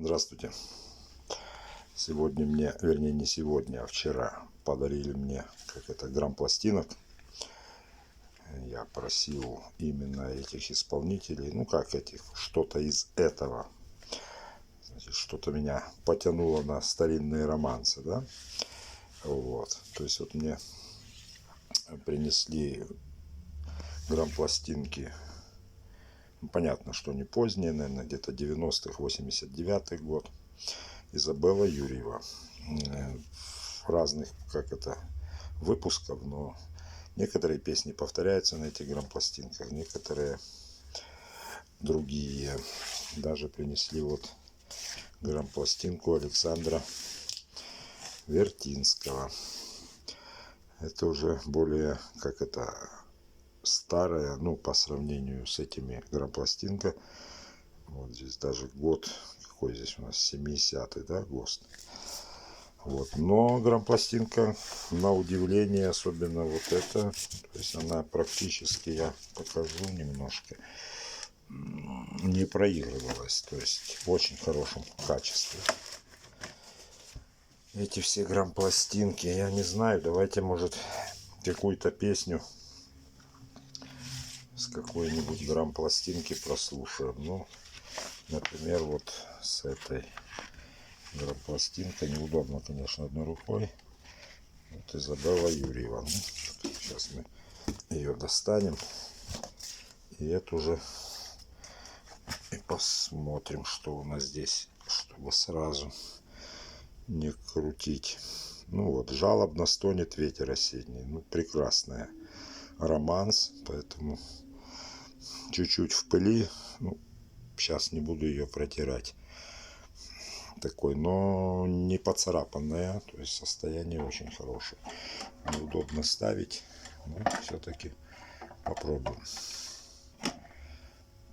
Здравствуйте. Сегодня мне, вернее не сегодня, а вчера подарили мне грамм пластинок. Я просил именно этих исполнителей, что-то из этого. Значит, что-то меня потянуло на старинные романсы, да? Вот. То есть вот мне принесли грамм пластинки. Понятно, что не поздние, наверное, где-то 90-х, 89-й год. Изабелла Юрьева. В разных, выпусков, но некоторые песни повторяются на этих грампластинках, некоторые другие. Даже принесли вот грампластинку Александра Вертинского. Это уже более, старая, по сравнению с этими грампластинка. Вот здесь даже год, какой здесь у нас, 70-й, да, год. Вот. Но грампластинка, на удивление, особенно вот эта, то есть она практически, я покажу немножко, не проигрывалась, то есть в очень хорошем качестве. Эти все грампластинки, я не знаю, давайте, может, какую-то песню с какой-нибудь грампластинки прослушаем. Ну, например, вот с этой грампластинкой. Неудобно, конечно, одной рукой. Вот Изабелла Юрьева. Сейчас мы ее достанем. И эту же и посмотрим, что у нас здесь, чтобы сразу не крутить. Ну вот, жалобно стонет ветер осенний. Ну, прекрасная. Романс, поэтому чуть-чуть в пыли. Ну, сейчас не буду ее протирать. Такой, но не поцарапанная, то есть состояние очень хорошее. Неудобно ставить, но все-таки попробуем.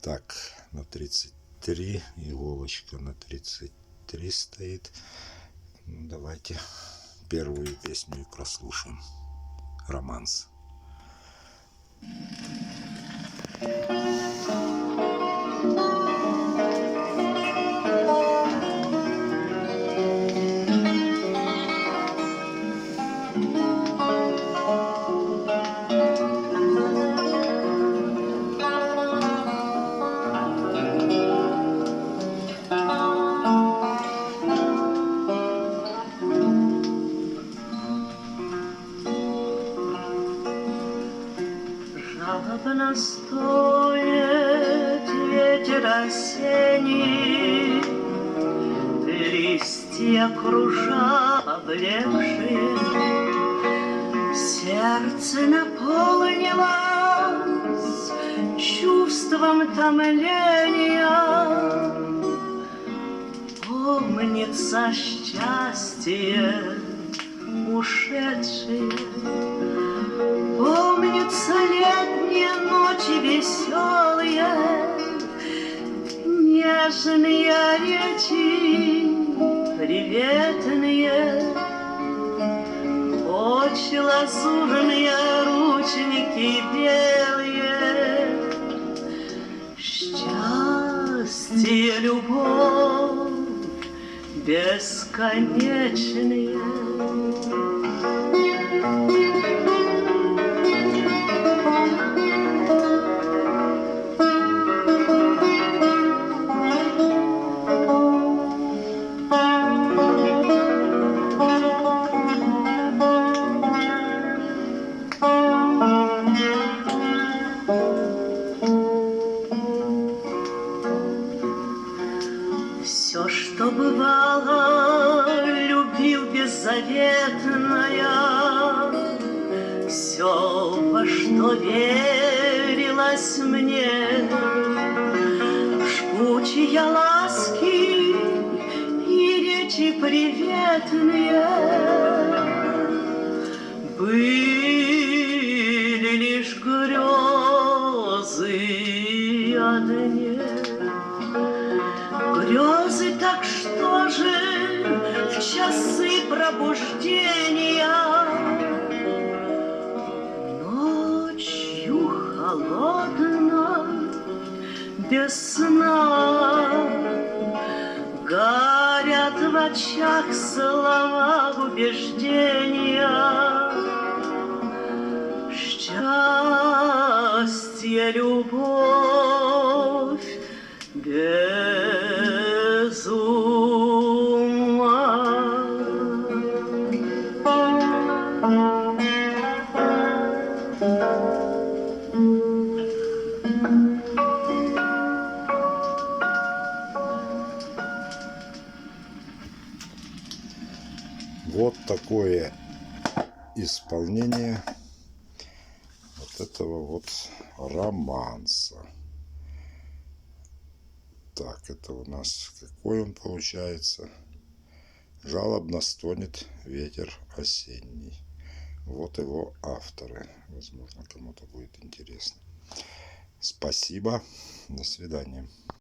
Так, на 33, иголочка на 33 стоит. Ну, давайте первую песню и прослушаем. Романс. Жалобно стонет ветер осенний, листья кружа облепшие, сердце наполнилось чувством томления. Помнится счастье ушедшее, помнятся летние ночи веселые, нежные речи, приветные, очи лазурные, рученьки белые. Счастье, любовь бесконечные. Все, что бывало, любил беззаветная, все, во что верилось мне, жгучие ласки и речи приветные были лишь грезы одни. Грезы, так что же в часы пробуждения ночью холодно, без сна, Горят в очах слова убеждения. Счастье, любовь без ума. Вот такое исполнение вот этого вот романса. Так, это у нас какой он получается? Жалобно стонет ветер осенний. Вот его авторы. Возможно, кому-то будет интересно. Спасибо. До свидания.